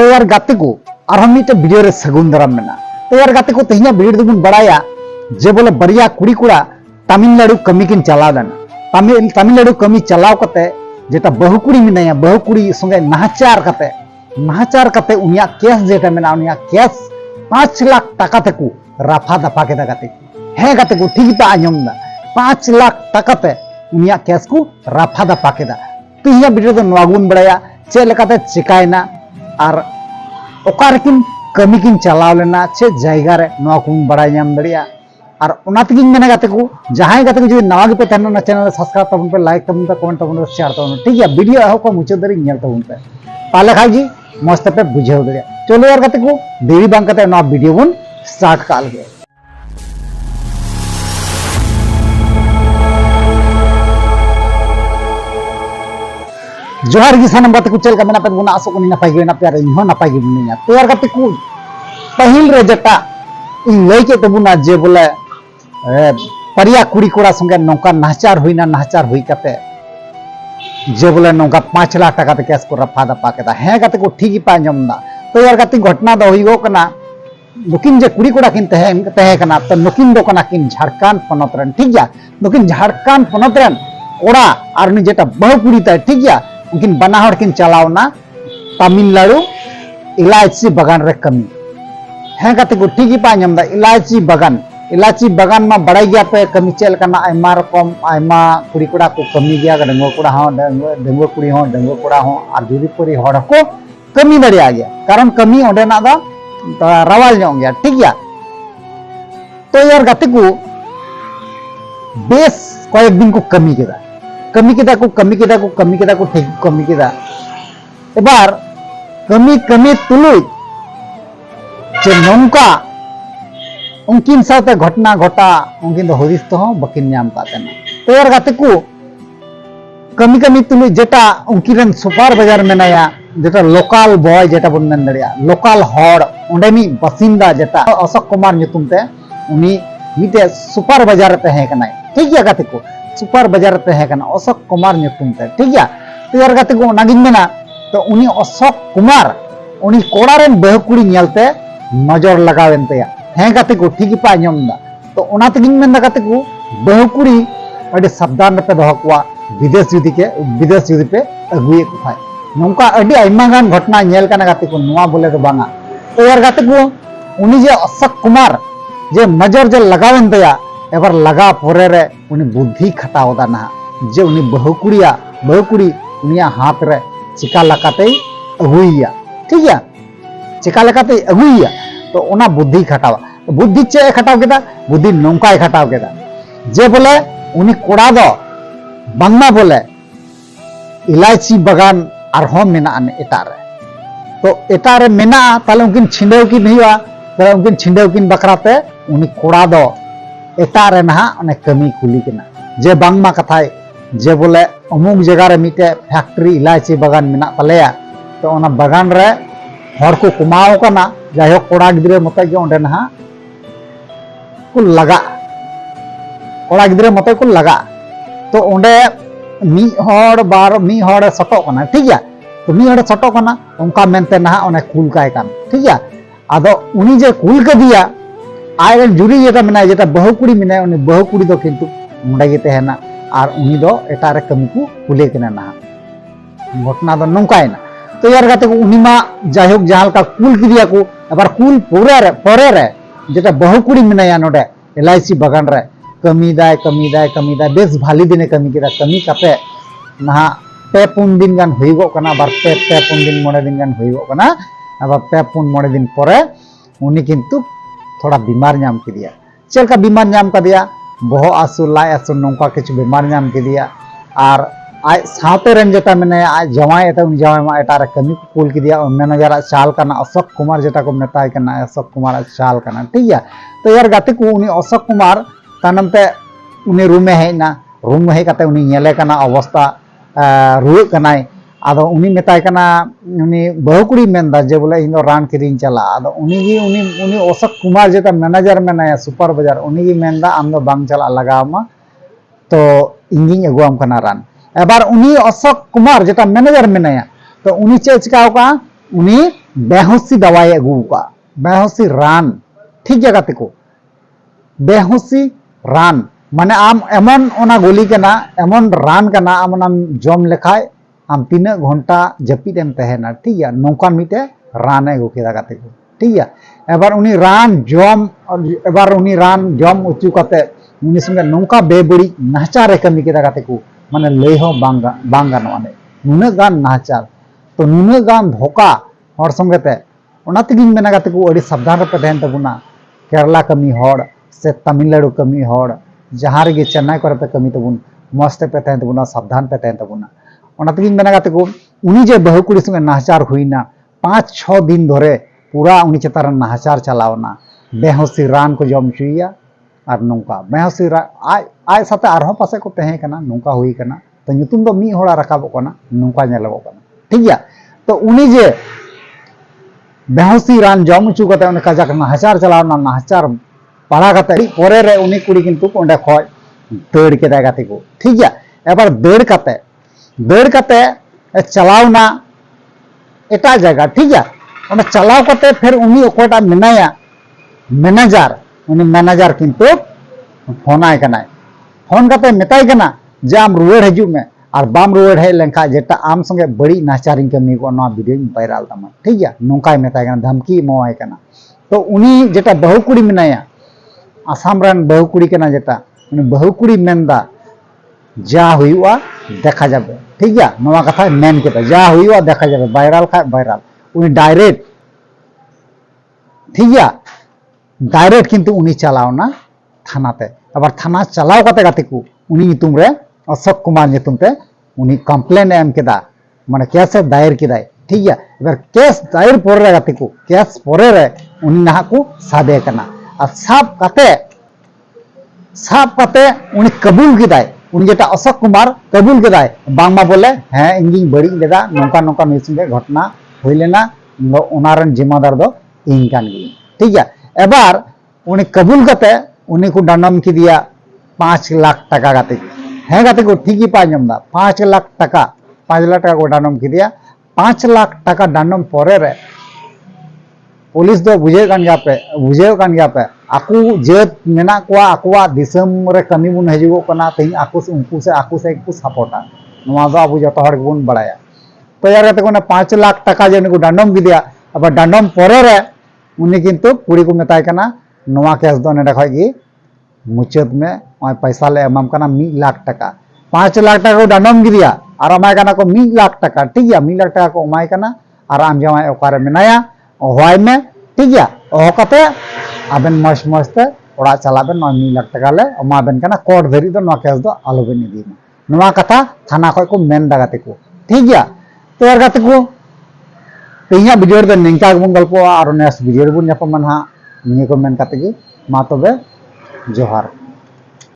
तो यार गाते को और मिट्टे वीडियो रे सगुन दाराम मेना। तो यार गाते को तेहिया वीडियो दोबन बड़ाया जे बोले बरिया कुड़ी कुड़ा तमिलनाडु कमी किन चलाव लेना। तमिलनाडु कमी चलाव कते जेटा बहुकुड़ी मेनाया बहुकुड़ी संगे नाहचार कते उनिया केस जेटा मेना उनिया केस 5 लाख टाका तेको राफा दफा केदा गाते को। हे गाते को ठीक ता आंजम दा 5 लाख टाका ते उनिया केस को राफा दफा केदा। तेहिया वीडियो दो नवागुन बड़ाया चे लेकाते चिकायना और ओकारेकिन कमी किन चलाव लेना चे जायगा रे नवा कुन बड़ाय नाम दड़िया। और ओनातगिन मेना गाते को जहां गाते को जो नवा गे पे तहना चैनल सब्सक्राइब तबन पे लाइक तबन पे कमेंट तबन पे शेयर तबन ठीक है वीडियो एहो को मुचे दरी नेल तबन पे ताले खाजी मस्त पे बुझाव दड़िया। चलो यार गाते को देरी बांग कते नवा वीडियो बन स्टार्ट काल गे। जोहार गी सानम गाते को चल का मेना पे गुना आसो को नपाय गे ना प्यार इहो नपाय गे बुनिया। तो यार गाते को पहिल रे जटा इन लई के तबुना जे बोले परिया कुड़ी कोड़ा संगे नौका नाहचार हुई कते जे बोले नौका 5 लाख टाका ते केस को रफा दफा केदा। हे गाते को ठीक ही पा अंजमदा। तो यार गाते घटना दो हुई कना नुकिन जे कुड़ी कोड़ा किन तहे कना तो नुकिन दो कना किन झारखंड पनत रन ठीक गया। नुकिन झारखंड पनत रन कोड़ा और उनी जेटा बहु कुड़ी ताय ठीक गया उनकिन बना हड़ किन चलावना तमिलनाडु इलायची बागान रे कमी। हे गाते को ठीक ही पा अंजमदा इलायची बागान में बड़ाई गया पे कमी चल करना आयमा रकम आयमा कुड़ी कोड़ा को कमी गया डंगो कोड़ा हो डंगो कुड़ी हो डंगो कोड़ा हो और जुदी पुरी हड़ को कमी दड़िया गया कारण कमी ओडेना दा रावाल ᱧᱚᱜ गया ठीक गया। तो यार गाते को बेस कয়েক दिन को कमी केदा को ठीक कमी केदा एबार कमी तुलुई जे नौका उनकिन साथे घटना घटा उनकिन दो हदिस तो बकिन नाम पातेना। तो यार गाते को कमी तुलुई जेटा उनकिन सुपर बाजार मेनाया जेटा लोकल बॉय जेटा बन मेन दड़िया लोकल हड़ ओंडेनी बासिंदा जेटा अशोक कुमार ᱧᱩᱛᱩᱢ ते उनी मिटे सुपर बाजार तहे कनाय ठीक गया गाते को सुपर बाजार तहे कना अशोक कुमार ᱧᱩᱛᱩᱢ ते ठीक गया। तो यार गाते को नागिन मेना तो उनी अशोक कुमार उनी कोड़ा रेन बहुकुड़ी नेलते नजर लगावेन तया। हे गाते को ठीक पा आंजमदा। तो ओना तगिन मेन गाते को बहुकुड़ी अडे सावधान पे दोह कोवा विदेश जुदी पे अगुए को खाय नौका अडी आयमा गान घटना नेल कना गाते को नोआ बोले तो बांगा। तो यार गाते को उनी जे अशोक कुमार जे नजर जे लगावेन तया एबार लगा पोरे रे उनी बुद्धि खटावदा ना जे उनी बहुकुड़ी उनिया हाथ रे चिका लकाते अगुइया ठीक है चिका लकाते अगुइया। तो ओना बुद्धि खटावा बुद्धि चे खटाव केदा बुद्धि नौका खटाव केदा जे बोले उनी कोड़ा दो बांगमा बोले इलायची बागान आरहों मेना आने एटा रे। तो एटा रे मेना ताले उनकिन छिंडेव किन हुआ ताले उनकिन छिंडेव किन बकराते उनी कोड़ा दो एटा रे ना ओने कमी कुली केना जे बांगमा कथाय जे बोले अमुक जगह रे मिटे फैक्ट्री इलायची बागान मेना तलेया। तो ओना बागान रे हर को कुमाव कना जाय कोड़ा गिद्रे मते के ओंडे ना को लगा कोड़ा गिद्रे मते को लगा। तो ओंडे मी हड़ सटो कना ठीक गया। तो मी हड़ सटो कना उनका मेनते ना ओने कुल काय कान ठीक गया। आदो उनी जे कुल के दिया आय जुरी जेटा मेना जेटा बहुकुड़ी मेना उनी बहुकुड़ी दो किंतु मुंडा गे तहेना और उनी दो एटा रे कमी को कुले केना ना घटना दो नौकायना। तो यार गाते को उनी मा जायहोक जहां का कुल किदिया को एबार कुल परे रे जेटा बहुकुड़ी मेनाया नोडे एलआईसी बागान रे कमी दाय बेस भाली दिने कमी केदा कमी काते ना पे पुन दिन गान हुईगो कना बार पे पुन दिन मोड़े दिन गान हुईगो कना अब पे पुन मोड़े दिन परे उनी किंतु थोड़ा बीमार नाम किदिया चलका बीमार नाम कदिया बहो आसु लाई आसु नौका किछु बीमार नाम किदिया और आज साथे रेन जेटा मेने आज जवाई एटा उन जवाई मा एटा रे कमी को कुल किदिया मैनेजर चाल कना अशोक कुमार जेटा को मेताय कना अशोक कुमार चाल कना ठीक गया। तो यार गाते को उनी अशोक कुमार तानम पे उनी रूमे हेना रूम हे काते उनी नेले कना अवस्था रुए कनाय आदो उनी मेताय कना उनी बहुकुड़ी मेनदा जे बोले इन दो रान किरिंग चला आदो उनी अशोक कुमार जेटा मैनेजर मेनाया सुपर बाजार उनी गी मेनदा आम दो बांग चला लगामा तो इंगिंग अगुआम कना रान एबार उनी अशोक कुमार जेटा मैनेजर मेनाया तो उनी चे चिकाव का उनी बेहोशी दवाई अगू का बेहोशी रान ठीक जगह ते को बेहोशी रान माने आम एमन ओना गोली कना एमन रान कना आम ओना जम लेखाय आम 3 घंटा जपिद एम तहना ठीक गया नौकान मिटे रान अगू केदा गाते को ठीक गया एबार उनी रान जम एबार उनी रान जम उचू काते उनी संगे नौका बेबड़ी नाचारे कमी केदा गाते को माने लई हो बांग गानोने नुना गान नाचार तो नुना गान धोका हर संगे ते ओना तेगिन मेना गाते को अड़ी सावधान रे पे तहन तबुना केरला कमी हड़ से तमिलनाडु कमी हड़ जहाँ रे चेन्नई करे पे कमी तबुन मस्त पे तहन तबुना सावधान पे तहन तबुना ओना तेगिन मेना गाते को उनी जे बहु कुड़ी संगे नाचार हुईना 5-6 दिन धरे पूरा उनी चेतार नाचार चलावना बेहोशी रान को जम चुईया और नौका बेहोशी आय साथे आरहों पासे को तहे कना नौका हुई कना तो नुतुम दो मी होड़ा रकाबो कना नौका नेलबो कना ठीक गया तो उनी जे बेहोशी रान जम चु कते उनी काजाक नाचार चलावना नाचार पढ़ा कते परे रे उनी कुड़ी किन्तु ओंडे खय दौड़ केदा गाते को ठीक गया एबार दौड़ कते चलावना एटा जगह ठीक गया उन्हें चलाव करते फिर उन्हीं ओकोटा मेनाया मैनेजर उन्हीं मैनेजर किंतु फोन आए कना फोन करते मेताई कना जे आम रुआड़ हजू में और बाम रुआड़ हेज लेखा जेटा आम संगे बड़ी नाचारी कमी को वीडियो वायरल तमा ठीक गया नौकाय मेताई कना धमकी एमाय कना तो उन्हीं जेटा बहु कुड़ी मेनाया आसाम रन बहु कुड़ी कना जेटा उन्हीं बहु कुड़ी मेनदा जा हुआ देखा जाबे ठीक गया नवा कथा मेन केता जा हुआ देखा जाबे वायरल खा वायरल उनी डायरेक्ट ठीक गया डायरेक्ट किंतु उनी चलावना थानाते अबार थाना चलाव कते गाते को उनी नितुम रे अशोक कुमार नितुम ते उनी कंप्लेन एम केदा माने केस दायर केदाय ठीक गया एबार केस दायर पोरे रे गाते को केस पोरे रे उनी नाहा को साबे कना और साब कते उनी कबूल केदाय उनी जेटा अशोक कुमार कबूल केदाय बांगमा बोले हैं इंगिंग बड़ी लेदा नौका नौका निसंगे घटना हुई लेना उनारन जिम्मेदार दो इन कान गी ठीक है एबार उनी कबूल कते उनी को दंडम की दिया 5 लाख टका गाते हैं गाते को ठीक ही पा जमदा 5 लाख टका को दंडम की दिया 5 लाख टका दंडम परे रे पुलिस दो बुझे कान गया पे आकू जेत मेना कोआ आकुआ दिसम रे कमी बुन हजूगो कना तेई आकू से को सपोर्टा नवा दो आबू जतो हर बुन बड़ाया तो यार कहते को 5 लाख टका जे उनको दंडम की दिया अब दंडम परे रे उनी किंतु कुड़ी को मेताय कना नवा केस दो नेडा खय गी मुचाद में ओय पैसा ले एमाम कना 1 लाख टका 5 लाख टका को दंडम की दिया और अमाय कना को 1 लाख टका ठीक गया 1 लाख टका को अमाय कना और आम जमाय ओकारे मेनाया होय में ठीक गया ओ कते आबेन मस मस्ते ओड़ा चलाबेन 1 लाख टका ले अमाबेन कना कोर्ट धरी दो नवा केस दो आलोबेन इदी नवा कथा थाना खय को मेन दागाते को ठीक गया तो यार गाते को तेहिया वीडियो रे निंका बन गल्प और नेक्स्ट वीडियो रे बन न्यापमान हा निये को मेन काते गी मा तबे जोहार।